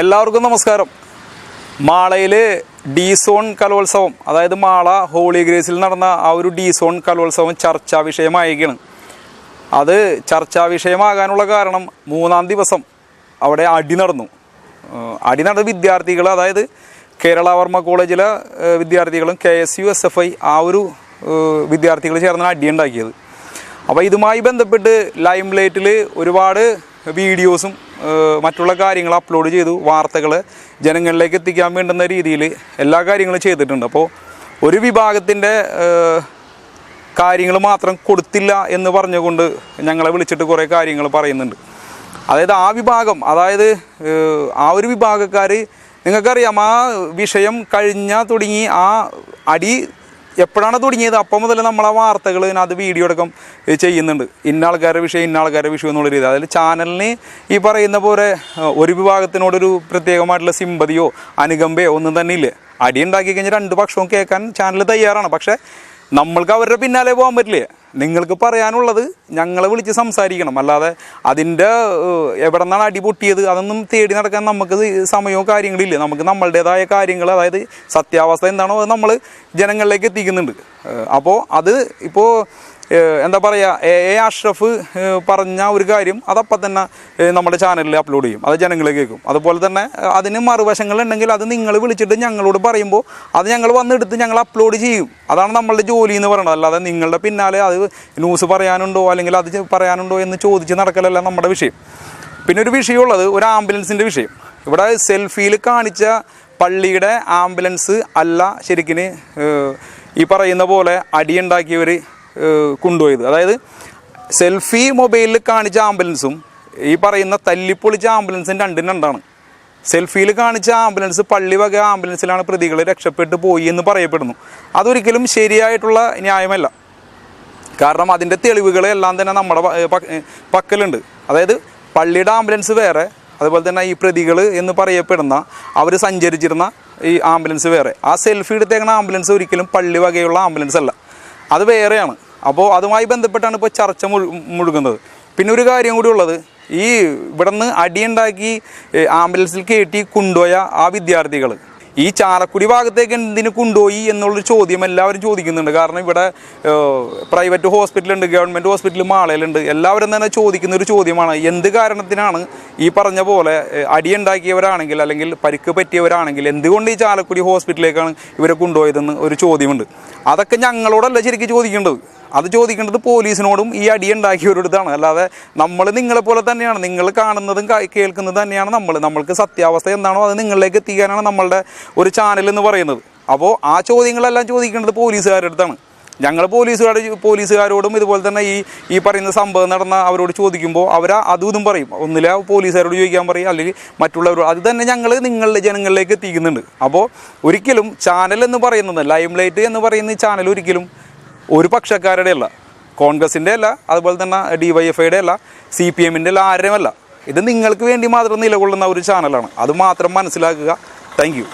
എല്ലാവർക്കും നമസ്കാരം. മാളയിൽ D zone കലോത്സവം, അതായത് മാള ഹോളി ഗ്രേസിൽ നടന്ന ആ ഒരു ഡി സോൺ കലോത്സവം ചർച്ചാ വിഷയമായിരിക്കുകയാണ്. അത് ചർച്ചാ വിഷയമാകാനുള്ള കാരണം മൂന്നാം ദിവസം അവിടെ അടി നടന്ന വിദ്യാർത്ഥികൾ, അതായത് കേരളവർമ്മ കോളേജിലെ വിദ്യാർത്ഥികളും KSUSFI ആ ഒരു വിദ്യാർത്ഥികൾ ചേർന്ന് അടിയുണ്ടാക്കിയത്. അപ്പോൾ ഇതുമായി ബന്ധപ്പെട്ട് ലൈം ലൈറ്റിൽ ഒരുപാട് വീഡിയോസും മറ്റുള്ള കാര്യങ്ങൾ അപ്ലോഡ് ചെയ്തു. വാർത്തകൾ ജനങ്ങളിലേക്ക് എത്തിക്കാൻ വേണ്ടുന്ന രീതിയിൽ എല്ലാ കാര്യങ്ങളും ചെയ്തിട്ടുണ്ട്. അപ്പോൾ ഒരു വിഭാഗത്തിൻ്റെ കാര്യങ്ങൾ മാത്രം കൊടുത്തില്ല എന്ന് പറഞ്ഞുകൊണ്ട് ഞങ്ങളെ വിളിച്ചിട്ട് കുറേ കാര്യങ്ങൾ പറയുന്നുണ്ട്. അതായത് ആ വിഭാഗം, അതായത് ആ ഒരു വിഭാഗക്കാർ, നിങ്ങൾക്കറിയാം ആ വിഷയം തുടങ്ങി ആ അടി എപ്പോഴാണ് തുടങ്ങിയത് അപ്പം മുതൽ നമ്മൾ ആ വാർത്തകൾ അത് വീഡിയോ അടക്കം ചെയ്യുന്നുണ്ട്. ഇന്ന ആൾക്കാരുടെ വിഷയം എന്നുള്ള രീതി. അതായത് ചാനലിന് ഈ പറയുന്ന പോലെ ഒരു വിഭാഗത്തിനോടൊരു പ്രത്യേകമായിട്ടുള്ള സിമ്പതിയോ അനുകമ്പയോ ഒന്നും തന്നെ ഇല്ല. അടി ഉണ്ടാക്കി കഴിഞ്ഞാൽ രണ്ട് പക്ഷവും കേൾക്കാൻ ചാനൽ തയ്യാറാണ്. പക്ഷേ നമ്മൾക്ക് അവരുടെ പിന്നാലെ പോകാൻ പറ്റില്ല. നിങ്ങൾക്ക് പറയാനുള്ളത് ഞങ്ങളെ വിളിച്ച് സംസാരിക്കണം. അല്ലാതെ അതിൻ്റെ എവിടെ നിന്നാണ് അടി പൊട്ടിയത് അതൊന്നും തേടി നടക്കാൻ നമുക്ക് സമയവും കാര്യങ്ങളില്ല. നമുക്ക് നമ്മളുടേതായ കാര്യങ്ങൾ, അതായത് സത്യാവസ്ഥ എന്താണോ അത് നമ്മൾ ജനങ്ങളിലേക്ക് എത്തിക്കുന്നുണ്ട്. അപ്പോൾ അത് ഇപ്പോൾ എന്താ പറയുക, അഷ്റഫ് പറഞ്ഞ ഒരു കാര്യം അതപ്പം തന്നെ നമ്മുടെ ചാനലിൽ അപ്ലോഡ് ചെയ്യും, അത് ജനങ്ങളിലേക്ക് കേൾക്കും. അതുപോലെ തന്നെ അതിന് മറുവശങ്ങളുണ്ടെങ്കിൽ അത് നിങ്ങൾ വിളിച്ചിട്ട് ഞങ്ങളോട് പറയുമ്പോൾ അത് ഞങ്ങൾ വന്നെടുത്ത് ഞങ്ങൾ അപ്ലോഡ് ചെയ്യും. അതാണ് നമ്മളുടെ ജോലി എന്ന് പറയുന്നത്. അല്ലാതെ നിങ്ങളുടെ പിന്നാലെ അത് ന്യൂസ് പറയാനുണ്ടോ അല്ലെങ്കിൽ അത് പറയാനുണ്ടോ എന്ന് ചോദിച്ച് നടക്കലല്ല നമ്മുടെ വിഷയം. പിന്നെ ഒരു വിഷയമുള്ളത് ഒരു ആംബുലൻസിൻ്റെ വിഷയം. ഇവിടെ സെൽഫിയിൽ കാണിച്ച പള്ളിയുടെ ആംബുലൻസ് അല്ല ശരിക്കും ഈ പറയുന്ന പോലെ അടിയുണ്ടാക്കിയവർ കൊണ്ടുപോയത്. അതായത് സെൽഫി മൊബൈലിൽ കാണിച്ച ആംബുലൻസും ഈ പറയുന്ന തല്ലിപ്പൊളിച്ച ആംബുലൻസും രണ്ടാണ്. സെൽഫിയിൽ കാണിച്ച ആംബുലൻസ് പള്ളി വക ആംബുലൻസിലാണ് പ്രതികൾ രക്ഷപ്പെട്ടു പോയി എന്ന് പറയപ്പെടുന്നു. അതൊരിക്കലും ശരിയായിട്ടുള്ള ന്യായമല്ല. കാരണം അതിൻ്റെ തെളിവുകളെല്ലാം തന്നെ നമ്മുടെ പക്കലുണ്ട്. അതായത് പള്ളിയുടെ ആംബുലൻസ് വേറെ, അതുപോലെ തന്നെ ഈ പ്രതികൾ എന്ന് പറയപ്പെടുന്ന അവർ സഞ്ചരിച്ചിരുന്ന ഈ ആംബുലൻസ് വേറെ. ആ സെൽഫി എടുത്തേക്കുന്ന ആംബുലൻസ് ഒരിക്കലും പള്ളി വകയുള്ള ആംബുലൻസ് അല്ല, അത് വേറെയാണ്. അപ്പോൾ അതുമായി ബന്ധപ്പെട്ടാണ് ഇപ്പോൾ ചർച്ച മുഴുകുന്നത്. പിന്നെ ഒരു കാര്യം കൂടി ഉള്ളത്, ഈ ഇവിടെ നിന്ന് അടിയുണ്ടാക്കി ആംബുലൻസിൽ കയറ്റി കൊണ്ടുപോയ ആ വിദ്യാർത്ഥികൾ ഈ ചാലക്കുടി ഭാഗത്തേക്ക് എന്തിനു കൊണ്ടുപോയി എന്നുള്ളൊരു ചോദ്യം എല്ലാവരും ചോദിക്കുന്നുണ്ട്. കാരണം ഇവിടെ പ്രൈവറ്റ് ഹോസ്പിറ്റലുണ്ട്, ഗവൺമെൻറ് ഹോസ്പിറ്റൽ മാളയിലുണ്ട്. എല്ലാവരും തന്നെ ചോദിക്കുന്ന ഒരു ചോദ്യമാണ്, എന്ത് കാരണത്തിനാണ് ഈ പറഞ്ഞ പോലെ അടിയുണ്ടാക്കിയവരാണെങ്കിൽ അല്ലെങ്കിൽ പരിക്ക് പറ്റിയവരാണെങ്കിൽ എന്തുകൊണ്ട് ഈ ചാലക്കുടി ഹോസ്പിറ്റലിലേക്കാണ് ഇവരെ കൊണ്ടുപോയതെന്ന് ഒരു ചോദ്യമുണ്ട്. അതൊക്കെ ഞങ്ങളോടല്ല ശരിക്കും ചോദിക്കേണ്ടത്. അത് ചോദിക്കേണ്ടത് പോലീസിനോടും ഈ അടിയുണ്ടാക്കിയവരോടാണ്. അല്ലാതെ നമ്മൾ നിങ്ങളെപ്പോലെ തന്നെയാണ്, നിങ്ങൾ കാണുന്നതും കേൾക്കുന്നതും തന്നെയാണ് നമ്മൾക്ക് സത്യാവസ്ഥ എന്താണോ അത് നിങ്ങളിലേക്ക് എത്തിക്കാനാണ് നമ്മളുടെ ഒരു ചാനൽ എന്ന് പറയുന്നത്. അപ്പോൾ ആ ചോദ്യങ്ങളെല്ലാം ചോദിക്കേണ്ടത് പോലീസുകാരുടെ അടുത്താണ്. ഞങ്ങൾ പോലീസുകാരോടും ഇതുപോലെ തന്നെ ഈ പറയുന്ന സംഭവം നടന്ന അവരോട് ചോദിക്കുമ്പോൾ അവർ അതും ഇതും പറയും. ഒന്നില്ല പോലീസുകാരോട് ചോദിക്കാൻ പറയും, അല്ലെങ്കിൽ മറ്റുള്ളവരോട്. അത് തന്നെ ഞങ്ങൾ നിങ്ങളുടെ ജനങ്ങളിലേക്ക് എത്തിക്കുന്നുണ്ട്. അപ്പോൾ ഒരിക്കലും ചാനൽ എന്ന് പറയുന്നത്, ലൈം ലൈറ്റ് എന്ന് പറയുന്ന ഈ ചാനൽ ഒരിക്കലും ഒരു പക്ഷക്കാരുടെ അല്ല, കോൺഗ്രസിൻ്റെ അല്ല, അതുപോലെ തന്നെ DYFIയുടെ അല്ല, CPMൻ്റെ അല്ല, ആരുടെയും അല്ല. ഇത് നിങ്ങൾക്ക് വേണ്ടി മാത്രം നിലകൊള്ളുന്ന ഒരു ചാനലാണ്. അത് മാത്രം മനസ്സിലാക്കുക. Thank you.